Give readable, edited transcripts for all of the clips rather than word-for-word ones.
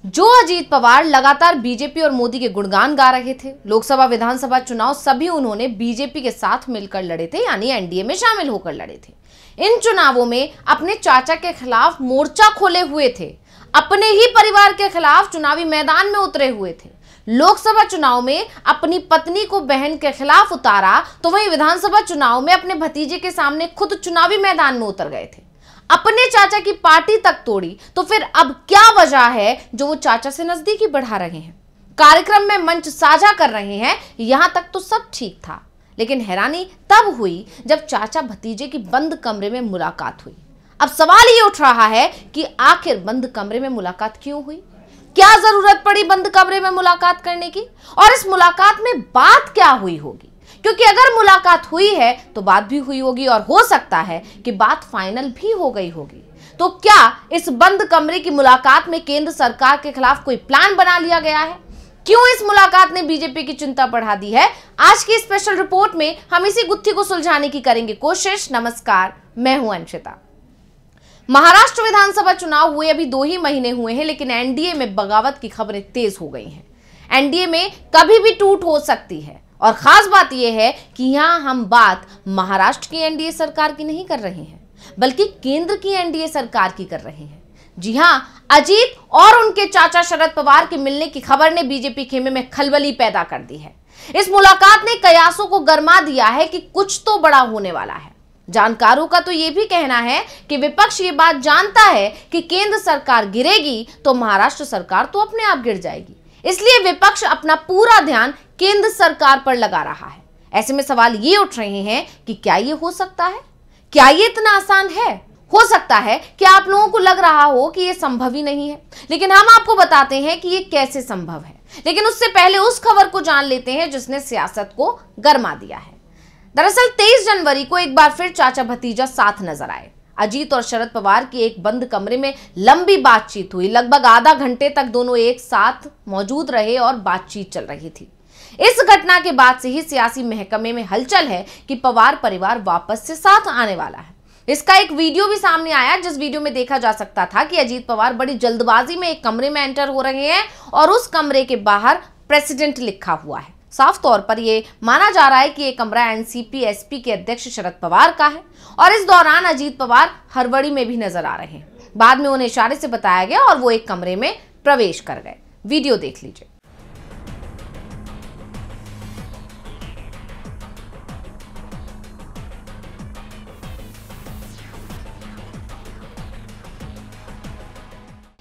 जो अजीत पवार लगातार बीजेपी और मोदी के गुणगान गा रहे थे, लोकसभा विधानसभा चुनाव सभी उन्होंने बीजेपी के साथ मिलकर लड़े थे, यानी एनडीए में शामिल होकर लड़े थे। इन चुनावों में अपने चाचा के खिलाफ मोर्चा खोले हुए थे, अपने ही परिवार के खिलाफ चुनावी मैदान में उतरे हुए थे। लोकसभा चुनाव में अपनी पत्नी को बहन के खिलाफ उतारा, तो वहीं विधानसभा चुनाव में अपने भतीजे के सामने खुद चुनावी मैदान में उतर गए थे, अपने चाचा की पार्टी तक तोड़ी। तो फिर अब क्या वजह है जो वो चाचा से नजदीकी बढ़ा रहे हैं, कार्यक्रम में मंच साझा कर रहे हैं? यहां तक तो सब ठीक था, लेकिन हैरानी तब हुई जब चाचा भतीजे की बंद कमरे में मुलाकात हुई। अब सवाल ये उठ रहा है कि आखिर बंद कमरे में मुलाकात क्यों हुई, क्या जरूरत पड़ी बंद कमरे में मुलाकात करने की, और इस मुलाकात में बात क्या हुई होगी? क्योंकि अगर मुलाकात हुई है तो बात भी हुई होगी, और हो सकता है कि बात फाइनल भी हो गई होगी। तो क्या इस बंद कमरे की मुलाकात में केंद्र सरकार के खिलाफ कोई प्लान बना लिया गया है? क्यों इस मुलाकात ने बीजेपी की चिंता बढ़ा दी है? आज की स्पेशल रिपोर्ट में हम इसी गुत्थी को सुलझाने की करेंगे कोशिश। नमस्कार, मैं हूं अंशिता। महाराष्ट्र विधानसभा चुनाव हुए अभी 2 ही महीने हुए हैं, लेकिन एनडीए में बगावत की खबरें तेज हो गई हैं। एनडीए में कभी भी टूट हो सकती है, और खास बात यह है कि यहां हम बात महाराष्ट्र की एनडीए सरकार की नहीं कर रहे हैं, बल्कि केंद्र की एनडीए सरकार की कर रहे हैं। जी हां, अजीत और उनके चाचा शरद पवार के मिलने की खबर ने बीजेपी खेमे में खलबली पैदा कर दी है। इस मुलाकात ने कयासों को गरमा दिया है कि कुछ तो बड़ा होने वाला है। जानकारों का तो यह भी कहना है कि विपक्ष ये बात जानता है कि केंद्र सरकार गिरेगी तो महाराष्ट्र सरकार तो अपने आप गिर जाएगी, इसलिए विपक्ष अपना पूरा ध्यान केंद्र सरकार पर लगा रहा है। ऐसे में सवाल ये उठ रहे हैं कि क्या ये हो सकता है? क्या ये इतना आसान है? हो सकता है कि आप लोगों को लग रहा हो कि ये संभव ही नहीं है, लेकिन हम आपको बताते हैं कि ये कैसे संभव है। लेकिन उससे पहले उस खबर को जान लेते हैं जिसने सियासत को गरमा दिया है। दरअसल 23 जनवरी को एक बार फिर चाचा भतीजा साथ नजर आए। अजीत और शरद पवार की एक बंद कमरे में लंबी बातचीत हुई। लगभग आधा घंटे तक दोनों एक साथ मौजूद रहे और बातचीत चल रही थी। इस घटना के बाद से ही सियासी महकमे में हलचल है कि पवार परिवार वापस से साथ आने वाला है। इसका एक वीडियो भी सामने आया, जिस वीडियो में देखा जा सकता था कि अजीत पवार बड़ी जल्दबाजी में एक कमरे में एंटर हो रहे हैं और उस कमरे के बाहर प्रेसिडेंट लिखा हुआ है। साफ तौर पर यह माना जा रहा है कि यह कमरा एनसीपी एसपी के अध्यक्ष शरद पवार का है, और इस दौरान अजीत पवार हड़बड़ी में भी नजर आ रहे हैं। बाद में उन्हें इशारे से बताया गया और वो एक कमरे में प्रवेश कर गए। वीडियो देख लीजिए।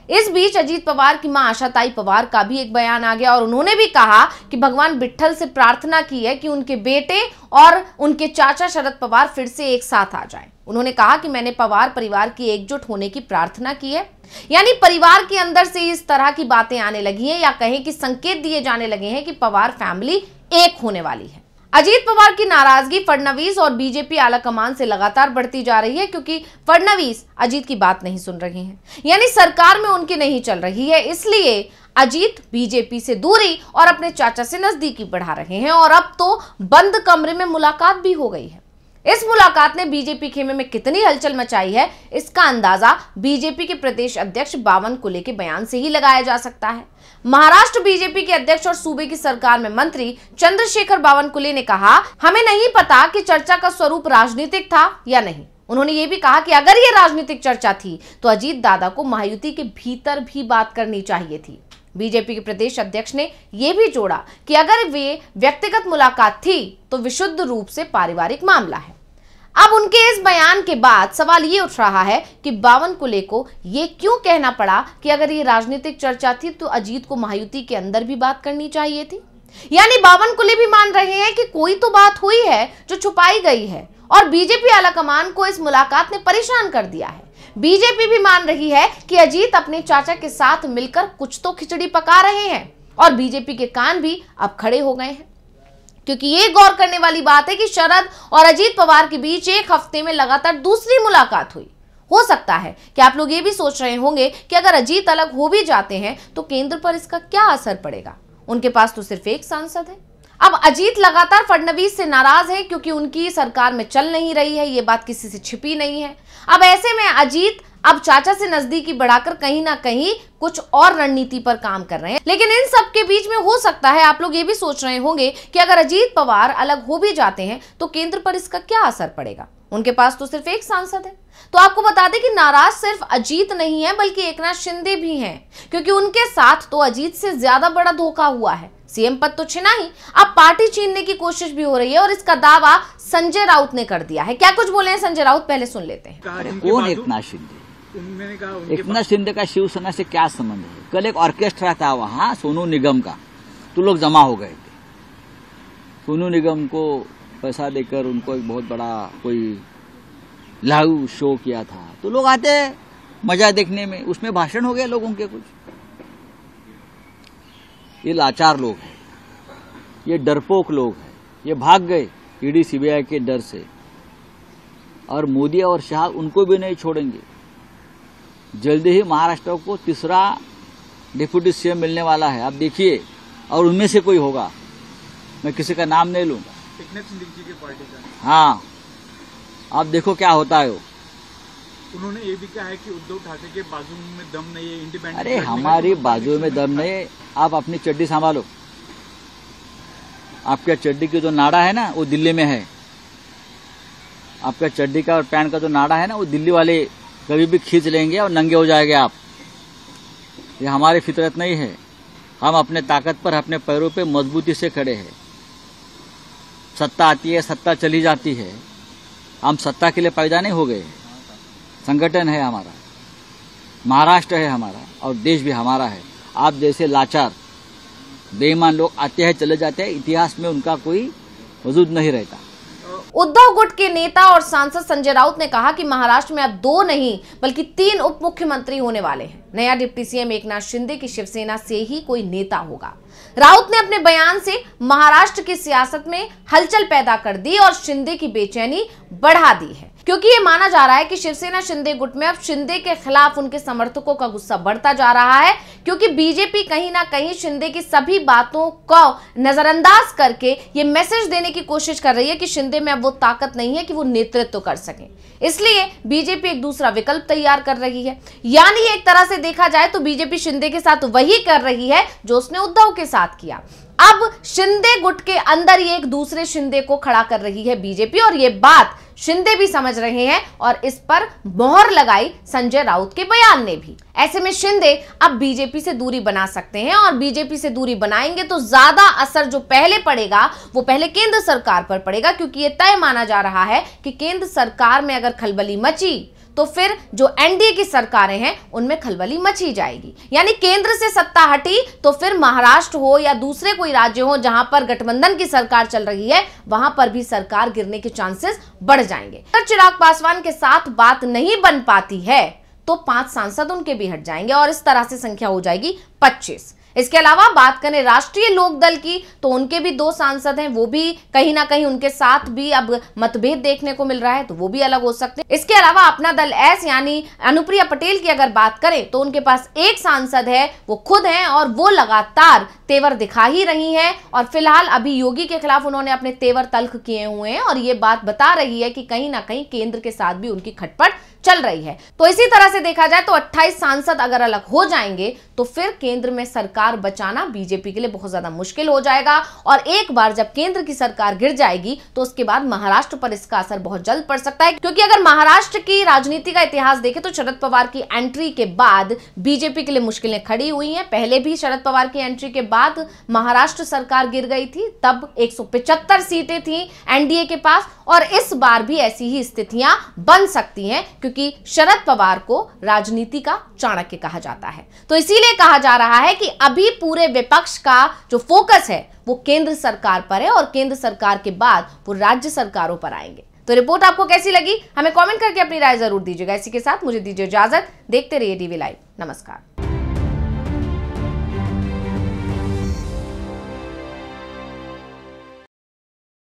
इस बीच अजीत पवार की मां आशाताई पवार का भी एक बयान आ गया, और उन्होंने भी कहा कि भगवान विट्ठल से प्रार्थना की है कि उनके बेटे और उनके चाचा शरद पवार फिर से एक साथ आ जाएं। उन्होंने कहा कि मैंने पवार परिवार की एकजुट होने की प्रार्थना की है, यानी परिवार के अंदर से इस तरह की बातें आने लगी हैं, या कहें कि संकेत दिए जाने लगे हैं कि पवार फैमिली एक होने वाली है। अजीत पवार की नाराजगी फडणवीस और बीजेपी आलाकमान से लगातार बढ़ती जा रही है, क्योंकि फडणवीस अजीत की बात नहीं सुन रहे हैं, यानी सरकार में उनकी नहीं चल रही है। इसलिए अजीत बीजेपी से दूरी और अपने चाचा से नजदीकी बढ़ा रहे हैं, और अब तो बंद कमरे में मुलाकात भी हो गई है। इस मुलाकात ने बीजेपी खेमे में कितनी हलचल मचाई है, इसका अंदाजा बीजेपी के प्रदेश अध्यक्ष बावनकुले के बयान से ही लगाया जा सकता है। महाराष्ट्र बीजेपी के अध्यक्ष और सूबे की सरकार में मंत्री चंद्रशेखर बावनकुले ने कहा, हमें नहीं पता कि चर्चा का स्वरूप राजनीतिक था या नहीं। उन्होंने ये भी कहा कि अगर ये राजनीतिक चर्चा थी तो अजीत दादा को महायुति के भीतर भी बात करनी चाहिए थी। बीजेपी के प्रदेश अध्यक्ष ने यह भी जोड़ा कि अगर वे व्यक्तिगत मुलाकात थी तो विशुद्ध रूप से पारिवारिक मामला है। अब उनके इस बयान के बाद सवाल ये उठ रहा है कि बावनकुले को ये क्यों कहना पड़ा कि अगर ये राजनीतिक चर्चा थी तो अजीत को महायुति के अंदर भी बात करनी चाहिए थी। यानी बावनकुले भी मान रहे हैं कि कोई तो बात हुई है जो छुपाई गई है, और बीजेपी आलाकमान को इस मुलाकात ने परेशान कर दिया है। बीजेपी भी मान रही है कि अजीत अपने चाचा के साथ मिलकर कुछ तो खिचड़ी पका रहे हैं, और बीजेपी के कान भी अब खड़े हो गए हैं, क्योंकि ये गौर करने वाली बात है कि शरद और अजीत पवार के बीच एक हफ्ते में लगातार दूसरी मुलाकात हुई। हो सकता है कि आप लोग ये भी सोच रहे होंगे कि अगर अजीत अलग हो भी जाते हैं तो केंद्र पर इसका क्या असर पड़ेगा, उनके पास तो सिर्फ एक सांसद है। अब अजीत लगातार फडणवीस से नाराज है, क्योंकि उनकी सरकार में चल नहीं रही है, ये बात किसी से छिपी नहीं है। अब ऐसे में अजीत अब चाचा से नजदीकी बढ़ाकर कहीं ना कहीं कुछ और रणनीति पर काम कर रहे हैं। लेकिन इन सब के बीच में हो सकता है आप लोग ये भी सोच रहे होंगे कि अगर अजीत पवार अलग हो भी जाते हैं तो केंद्र पर इसका क्या असर पड़ेगा। उनके पास तो सिर्फ एक सांसद है। तो आपको बता दें कि नाराज सिर्फ अजीत नहीं है बल्कि एकनाथ शिंदे भी हैं, क्योंकि उनके साथ तो अजीत से ज्यादा बड़ा धोखा हुआ है। सीएम पद तो छिना ही, अब पार्टी छीनने की कोशिश भी हो रही है और इसका दावा संजय राउत ने कर दिया है। क्या कुछ बोले हैं संजय राउत, पहले सुन लेते हैं। कौन एकनाथ शिंदे? एकनाथ शिंदे का शिवसेना से क्या संबंध है? कल एक ऑर्केस्ट्रा था वहाँ सोनू निगम का, तो लोग जमा हो गए थे। सोनू निगम को पैसा देकर उनको एक बहुत बड़ा कोई लाइव शो किया था, तो लोग आते मजा देखने में, उसमें भाषण हो गए लोगों के कुछ। ये लाचार लोग हैं, ये डरपोक लोग हैं, ये भाग गए ईडी सीबीआई के डर से, और मोदी और शाह उनको भी नहीं छोड़ेंगे। जल्दी ही महाराष्ट्र को तीसरा डिप्यूटी सीएम मिलने वाला है, आप देखिए, और उनमें से कोई होगा, मैं किसी का नाम नहीं लूंगा। हाँ, आप देखो क्या होता है। उन्होंने ये भी कहा है कि उद्धव ठाकरे के बाजू में दम नहीं है, इंडिपेंडेंट। अरे हमारी बाजू में दम नहीं है, आप अपनी चड्डी संभालो। आपके चड्डी की जो नाड़ा है ना वो दिल्ली में है। आपका चड्डी का और पैंट का जो नाड़ा है ना वो दिल्ली वाले कभी भी खींच लेंगे और नंगे हो जाएंगे आप। ये हमारी फितरत नहीं है। हम अपने ताकत पर, अपने पैरों पे मजबूती से खड़े हैं। सत्ता आती है, सत्ता चली जाती है। हम सत्ता के लिए पैदा नहीं हो गए। संगठन है हमारा, महाराष्ट्र है हमारा, और देश भी हमारा है। आप जैसे लाचार बेईमान लोग आते हैं चले जाते हैं, इतिहास में उनका कोई वजूद नहीं रहता। उद्धव गुट के नेता और सांसद संजय राउत ने कहा कि महाराष्ट्र में अब 2 नहीं बल्कि 3 उप मुख्यमंत्री होने वाले हैं। नया डिप्टी सीएम एकनाथ शिंदे की शिवसेना से ही कोई नेता होगा। राउत ने अपने बयान से महाराष्ट्र की सियासत में हलचल पैदा कर दी और शिंदे की बेचैनी बढ़ा दी है, क्योंकि ये माना जा रहा है कि शिवसेना शिंदे गुट में अब शिंदे के खिलाफ उनके समर्थकों का गुस्सा बढ़ता जा रहा है, क्योंकि बीजेपी कहीं ना कहीं शिंदे की सभी बातों को नजरअंदाज करके ये मैसेज देने की कोशिश कर रही है कि शिंदे में अब वो ताकत नहीं है कि वो नेतृत्व कर सके। इसलिए बीजेपी एक दूसरा विकल्प तैयार कर रही है। यानी एक तरह से देखा जाए तो बीजेपी शिंदे के साथ वही कर रही है जो उसने उद्धव के साथ किया। अब शिंदे गुट के अंदर ये एक दूसरे शिंदे को खड़ा कर रही है बीजेपी, और ये बात शिंदे भी समझ रहे हैं और इस पर मोहर लगाई संजय राउत के बयान ने भी। ऐसे में शिंदे अब बीजेपी से दूरी बना सकते हैं, और बीजेपी से दूरी बनाएंगे तो ज्यादा असर जो पहले पड़ेगा वो पहले केंद्र सरकार पर पड़ेगा, क्योंकि ये तय माना जा रहा है कि केंद्र सरकार में अगर खलबली मची तो फिर जो एनडीए की सरकारें हैं उनमें खलबली मची जाएगी। यानी केंद्र से सत्ता हटी तो फिर महाराष्ट्र हो या दूसरे कोई राज्य हो जहां पर गठबंधन की सरकार चल रही है, वहां पर भी सरकार गिरने के चांसेस बढ़ जाएंगे। अगर चिराग पासवान के साथ बात नहीं बन पाती है तो 5 सांसद उनके भी हट जाएंगे और इस तरह से संख्या हो जाएगी 25। इसके अलावा बात करें राष्ट्रीय लोकदल की तो उनके भी 2 सांसद हैं, वो भी कहीं ना कहीं उनके साथ भी अब मतभेद देखने को मिल रहा है, तो वो भी अलग हो सकते हैं। इसके अलावा अपना दल एस यानी अनुप्रिया पटेल की अगर बात करें तो उनके पास 1 सांसद है, वो खुद हैं और वो लगातार तेवर दिखा ही रही हैं, और फिलहाल अभी योगी के खिलाफ उन्होंने अपने तेवर तल्ख किए हुए हैं, और ये बात बता रही है कि कहीं ना कहीं केंद्र के साथ भी उनकी खटपट चल रही है। तो इसी तरह से देखा जाए तो 28 सांसद अगर अलग हो जाएंगे तो फिर केंद्र में सरकार बचाना बीजेपी के लिए बहुत ज्यादा मुश्किल हो जाएगा, और एक बार जब केंद्र की सरकार गिर जाएगी तो उसके बाद महाराष्ट्र पर इसका असर बहुत जल्द पड़ सकता है। क्योंकि अगर महाराष्ट्र की राजनीति का इतिहास देखें तो शरद पवार की एंट्री के बाद बीजेपी के लिए मुश्किलें खड़ी हुई हैं। पहले भी शरद पवार की एंट्री के बाद महाराष्ट्र सरकार गिर गई थी, तब 175 सीटें थी एनडीए के पास, और इस बार भी ऐसी ही स्थितियां बन सकती हैं, क्योंकि शरद पवार को राजनीति का चाणक्य कहा जाता है। तो इसीलिए कहा जा रहा है कि अभी पूरे विपक्ष का जो फोकस है वो केंद्र सरकार पर है, और केंद्र सरकार के बाद वो राज्य सरकारों पर आएंगे। तो रिपोर्ट आपको कैसी लगी हमें कमेंट करके अपनी राय जरूर दीजिएगा। इसी के साथ मुझे दीजिए इजाजत। देखते रहिए डीवी लाइव। नमस्कार।